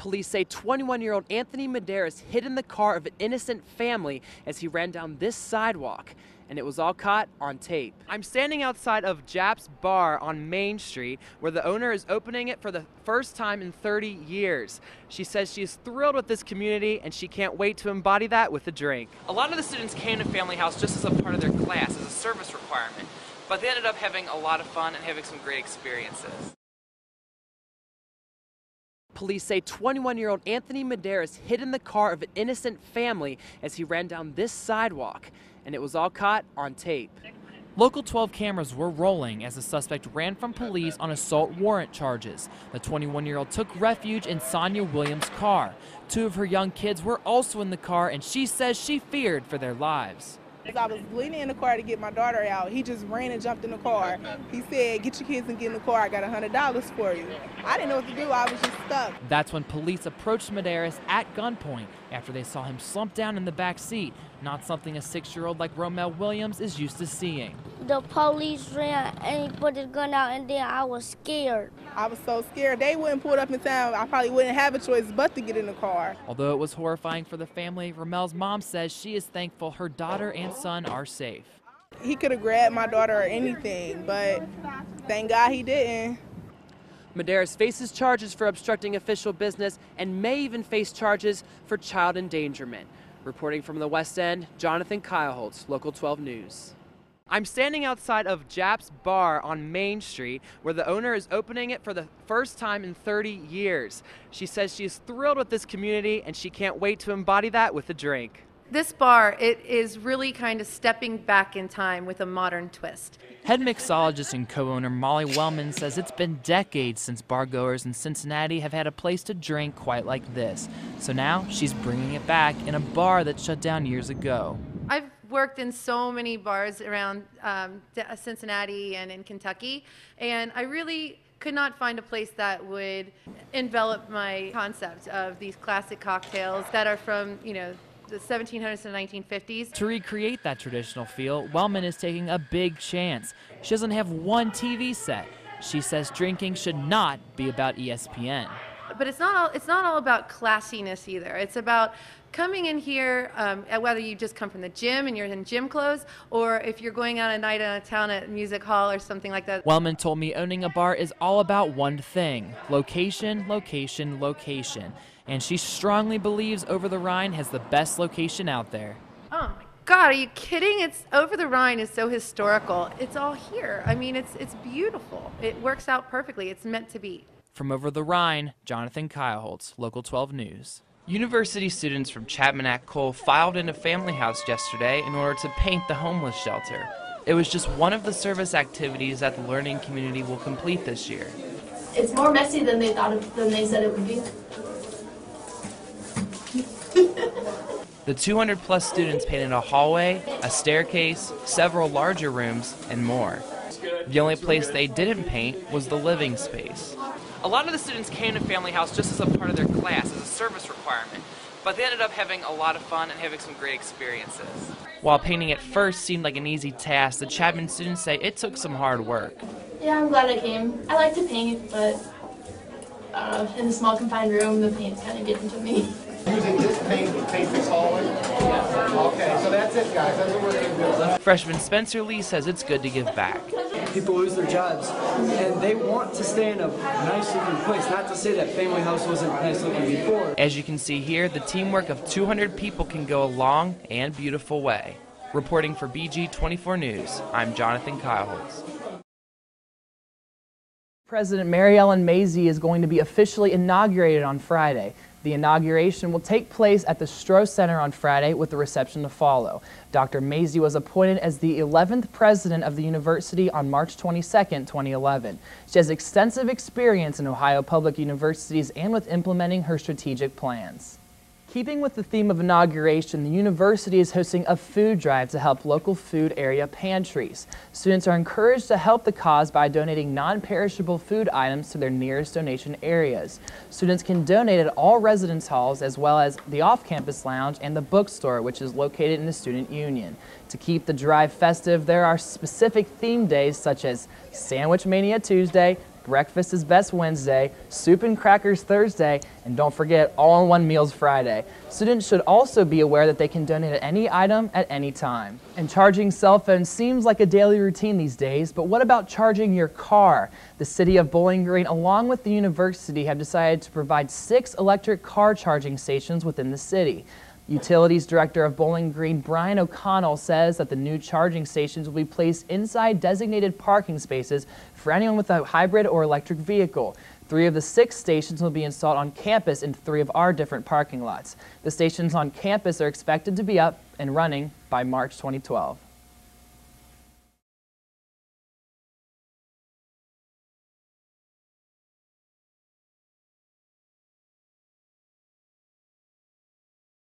Police say 21-year-old Anthony Medeiros hid in the car of an innocent family as he ran down this sidewalk, and it was all caught on tape. I'm standing outside of Jap's Bar on Main Street, where the owner is opening it for the first time in 30 years. She says she is thrilled with this community and she can't wait to embody that with a drink. A lot of the students came to Family House just as a part of their class, as a service requirement, but they ended up having a lot of fun and having some great experiences. Police say 21-year-old Anthony Medeiros hid in the car of an innocent family as he ran down this sidewalk, and it was all caught on tape. Local 12 cameras were rolling as the suspect ran from police on assault warrant charges. The 21-year-old took refuge in Sonia Williams' car. Two of her young kids were also in the car, and she says she feared for their lives. I was bleeding in the car to get my daughter out. He just ran and jumped in the car. He said, "Get your kids and get in the car. I got $100 for you." I didn't know what to do. I was just stuck. That's when police approached Medeiros at gunpoint after they saw him slump down in the back seat, not something a 6-year-old like Romel Williams is used to seeing. The police ran and he put his gun out, and then I was scared. I was so scared. They wouldn't pull it up in time. I probably wouldn't have a choice but to get in the car. Although it was horrifying for the family, Romel's mom says she is thankful her daughter and son are safe. He could have grabbed my daughter or anything, but thank God he didn't. Medeiros faces charges for obstructing official business and may even face charges for child endangerment. Reporting from the West End, Jonathan Keilholz, Local 12 News. I'm standing outside of Jap's Bar on Main Street, where the owner is opening it for the first time in 30 years. She says she is thrilled with this community and she can't wait to embody that with a drink. This bar, it is really kind of stepping back in time with a modern twist. Head mixologist and co-owner Molly Wellman says it's been decades since bargoers in Cincinnati have had a place to drink quite like this. So now she's bringing it back in a bar that shut down years ago. I've worked in so many bars around Cincinnati and in Kentucky, and I really could not find a place that would envelop my concept of these classic cocktails that are from, the 1700s to the 1950s. To recreate that traditional feel, Wellman is taking a big chance. She doesn't have one TV set. She says drinking should not be about ESPN. But it's not all about classiness either. It's about coming in here, whether you just come from the gym and you're in gym clothes, or if you're going out a night out of town at music hall or something like that. Wellman told me owning a bar is all about one thing: location, location, location. And she strongly believes Over the Rhine has the best location out there. Oh my God, are you kidding? It's Over the Rhine is so historical. It's all here. I mean, it's beautiful. It works out perfectly. It's meant to be. From Over the Rhine, Jonathan Keilholz, Local 12 News. University students from Chapman-Cole filed into Family House yesterday in order to paint the homeless shelter. It was just one of the service activities that the learning community will complete this year. It's more messy than they said it would be. The 200+ students painted a hallway, a staircase, several larger rooms, and more. The only place they didn't paint was the living space. A lot of the students came to Family House just as a part of their class, as a service requirement, but they ended up having a lot of fun and having some great experiences. While painting at first seemed like an easy task, the Chapman students say it took some hard work. Yeah, I'm glad I came. I like to paint, but in the small confined room, the paint's kind of getting to me. Using this paint to paint this hallway? Okay, so that's it, guys. That's what we're going to do. Freshman Spencer Lee says it's good to give back. People lose their jobs, and they want to stay in a nice-looking place. Not to say that Family House wasn't nice-looking before. As you can see here, the teamwork of 200 people can go a long and beautiful way. Reporting for BG 24 News, I'm Jonathan Keilholz. President Mary Ellen Mazie is going to be officially inaugurated on Friday. The inauguration will take place at the Stroh Center on Friday with the reception to follow. Dr. Mazie was appointed as the 11th president of the university on March 22, 2011. She has extensive experience in Ohio public universities and with implementing her strategic plans. Keeping with the theme of inauguration, the university is hosting a food drive to help local food area pantries. Students are encouraged to help the cause by donating non-perishable food items to their nearest donation areas. Students can donate at all residence halls as well as the off-campus lounge and the bookstore, which is located in the Student Union. To keep the drive festive, there are specific theme days such as Sandwich Mania Tuesday, breakfast is best Wednesday, soup and crackers Thursday, and don't forget all-in-one meals Friday. Students should also be aware that they can donate any item at any time. And charging cell phones seems like a daily routine these days, but what about charging your car? The city of Bowling Green, along with the university, have decided to provide 6 electric car charging stations within the city. Utilities Director of Bowling Green, Brian O'Connell, says that the new charging stations will be placed inside designated parking spaces for anyone with a hybrid or electric vehicle. 3 of the 6 stations will be installed on campus in 3 of our different parking lots. The stations on campus are expected to be up and running by March 2012.